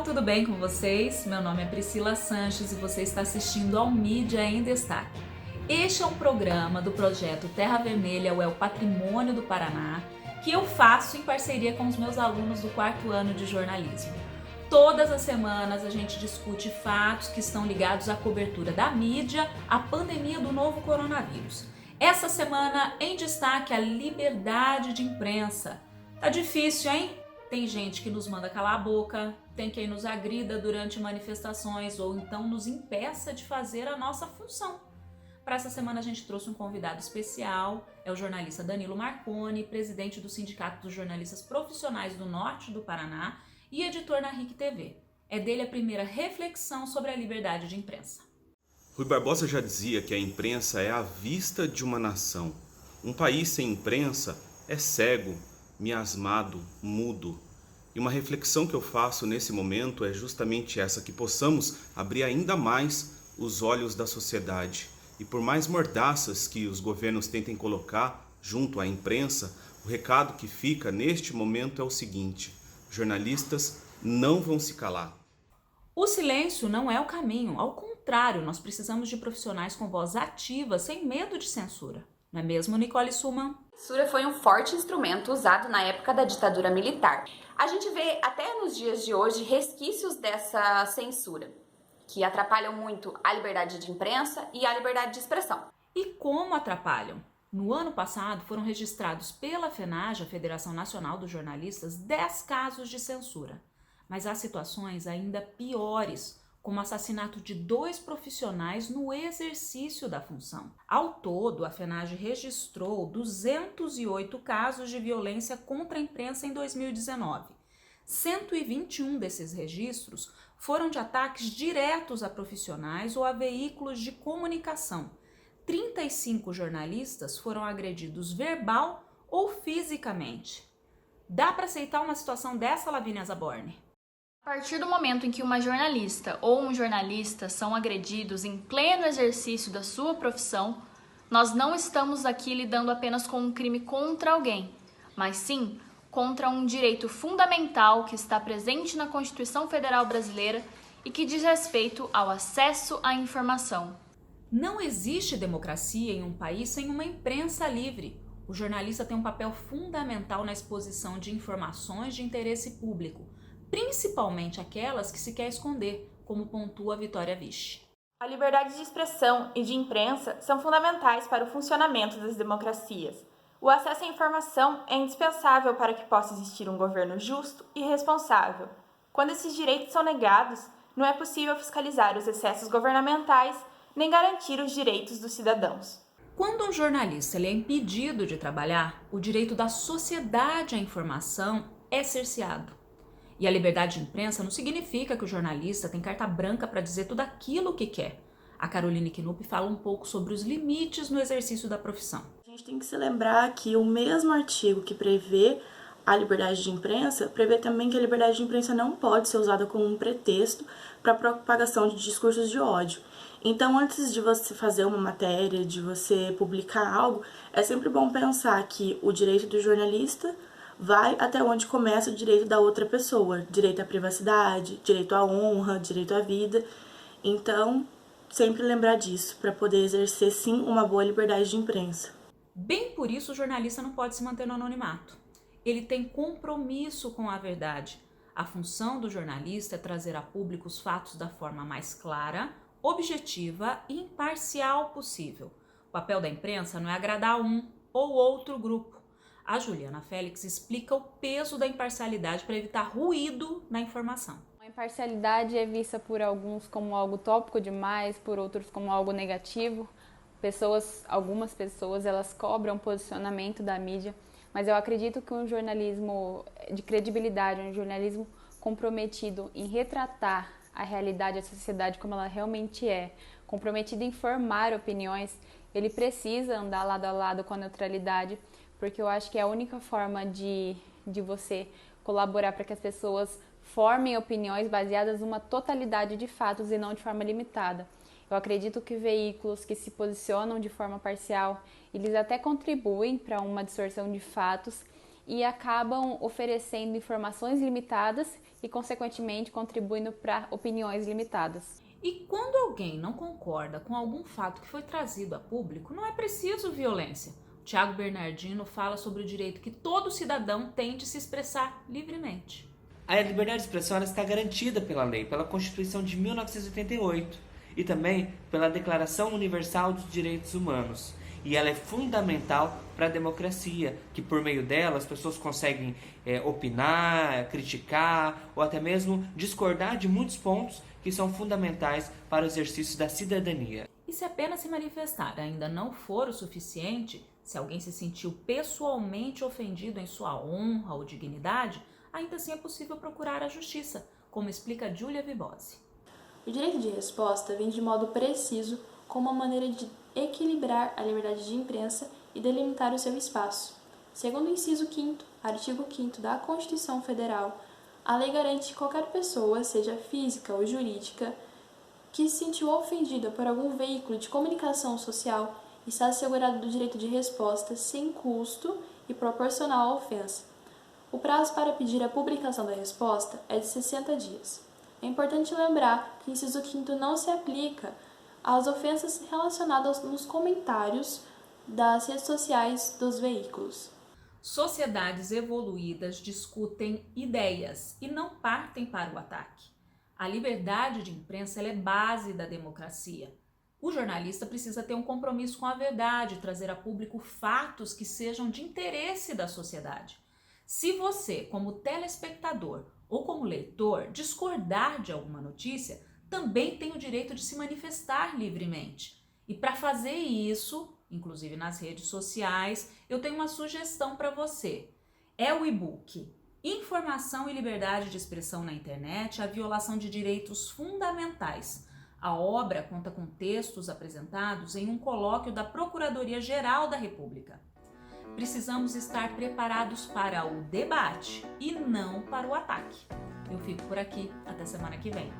pessoal, tudo bem com vocês? Meu nome é Priscila Sanches e você está assistindo ao Mídia em Destaque. Este é um programa do projeto Terra Vermelha, o Patrimônio do Paraná, que eu faço em parceria com os meus alunos do 4º ano de jornalismo. Todas as semanas a gente discute fatos que estão ligados à cobertura da mídia, à pandemia do novo coronavírus. Essa semana, em destaque, a liberdade de imprensa. Tá difícil, hein? Tem gente que nos manda calar a boca, tem quem nos agrida durante manifestações ou então nos impeça de fazer a nossa função. Para essa semana a gente trouxe um convidado especial, é o jornalista Danilo Marconi, presidente do Sindicato dos Jornalistas Profissionais do Norte do Paraná e editor na RIC TV. É dele a primeira reflexão sobre a liberdade de imprensa. Rui Barbosa já dizia que a imprensa é a vista de uma nação. Um país sem imprensa é cego, miasmado, mudo. E uma reflexão que eu faço nesse momento é justamente essa, que possamos abrir ainda mais os olhos da sociedade. E por mais mordaças que os governos tentem colocar junto à imprensa, o recado que fica neste momento é o seguinte: jornalistas não vão se calar. O silêncio não é o caminho, ao contrário, nós precisamos de profissionais com voz ativa, sem medo de censura. Não é mesmo, Nicole Suman? Censura foi um forte instrumento usado na época da ditadura militar. A gente vê até nos dias de hoje resquícios dessa censura, que atrapalham muito a liberdade de imprensa e a liberdade de expressão. E como atrapalham? No ano passado foram registrados pela FENAGE, a Federação Nacional dos Jornalistas, 10 casos de censura. Mas há situações ainda piores, como o assassinato de 2 profissionais no exercício da função. Ao todo, a FENAGE registrou 208 casos de violência contra a imprensa em 2019. 121 desses registros foram de ataques diretos a profissionais ou a veículos de comunicação. 35 jornalistas foram agredidos verbal ou fisicamente. Dá para aceitar uma situação dessa, Lavínia Zaborni? A partir do momento em que uma jornalista ou um jornalista são agredidos em pleno exercício da sua profissão, nós não estamos aqui lidando apenas com um crime contra alguém, mas sim contra um direito fundamental que está presente na Constituição Federal Brasileira e que diz respeito ao acesso à informação. Não existe democracia em um país sem uma imprensa livre. O jornalista tem um papel fundamental na exposição de informações de interesse público, principalmente aquelas que se quer esconder, como pontua Vitória Vichy. A liberdade de expressão e de imprensa são fundamentais para o funcionamento das democracias. O acesso à informação é indispensável para que possa existir um governo justo e responsável. Quando esses direitos são negados, não é possível fiscalizar os excessos governamentais nem garantir os direitos dos cidadãos. Quando um jornalista é impedido de trabalhar, o direito da sociedade à informação é cerceado. E a liberdade de imprensa não significa que o jornalista tem carta branca para dizer tudo aquilo que quer. A Caroline Knupp fala um pouco sobre os limites no exercício da profissão. A gente tem que se lembrar que o mesmo artigo que prevê a liberdade de imprensa, prevê também que a liberdade de imprensa não pode ser usada como um pretexto para a propagação de discursos de ódio. Então, antes de você fazer uma matéria, de você publicar algo, é sempre bom pensar que o direito do jornalista vai até onde começa o direito da outra pessoa, direito à privacidade, direito à honra, direito à vida. Então, sempre lembrar disso, para poder exercer, sim, uma boa liberdade de imprensa. Bem por isso, o jornalista não pode se manter no anonimato. Ele tem compromisso com a verdade. A função do jornalista é trazer a público os fatos da forma mais clara, objetiva e imparcial possível. O papel da imprensa não é agradar um ou outro grupo. A Juliana Félix explica o peso da imparcialidade para evitar ruído na informação. A imparcialidade é vista por alguns como algo utópico demais, por outros como algo negativo. Algumas pessoas, elas cobram posicionamento da mídia, mas eu acredito que um jornalismo de credibilidade, um jornalismo comprometido em retratar a realidade, a sociedade como ela realmente é, comprometido em formar opiniões, ele precisa andar lado a lado com a neutralidade, porque eu acho que é a única forma de você colaborar para que as pessoas formem opiniões baseadas numa totalidade de fatos e não de forma limitada. Eu acredito que veículos que se posicionam de forma parcial, eles até contribuem para uma distorção de fatos e acabam oferecendo informações limitadas e, consequentemente, contribuindo para opiniões limitadas. E quando alguém não concorda com algum fato que foi trazido a público, não é preciso violência. O Thiago Bernardino fala sobre o direito que todo cidadão tem de se expressar livremente. A liberdade de expressão ela está garantida pela lei, pela Constituição de 1988 e também pela Declaração Universal dos Direitos Humanos. E ela é fundamental para a democracia, que por meio dela as pessoas conseguem opinar, criticar ou até mesmo discordar de muitos pontos que são fundamentais para o exercício da cidadania. E se apenas se manifestar ainda não for o suficiente, se alguém se sentiu pessoalmente ofendido em sua honra ou dignidade, ainda assim é possível procurar a justiça, como explica Júlia Vibose. O direito de resposta vem de modo preciso como uma maneira de equilibrar a liberdade de imprensa e delimitar o seu espaço. Segundo o inciso 5º, artigo 5º da Constituição Federal, a lei garante que qualquer pessoa, seja física ou jurídica, que se sentiu ofendida por algum veículo de comunicação social está assegurado do direito de resposta sem custo e proporcional à ofensa. O prazo para pedir a publicação da resposta é de 60 dias. É importante lembrar que o inciso 5º não se aplica às ofensas relacionadas nos comentários das redes sociais dos veículos. Sociedades evoluídas discutem ideias e não partem para o ataque. A liberdade de imprensa ela é base da democracia. O jornalista precisa ter um compromisso com a verdade, trazer a público fatos que sejam de interesse da sociedade. Se você, como telespectador ou como leitor, discordar de alguma notícia, também tem o direito de se manifestar livremente. E para fazer isso, inclusive nas redes sociais, eu tenho uma sugestão para você. É o e-book Informação e Liberdade de Expressão na Internet, a violação de direitos fundamentais. A obra conta com textos apresentados em um colóquio da Procuradoria-Geral da República. Precisamos estar preparados para o debate e não para o ataque. Eu fico por aqui, até semana que vem.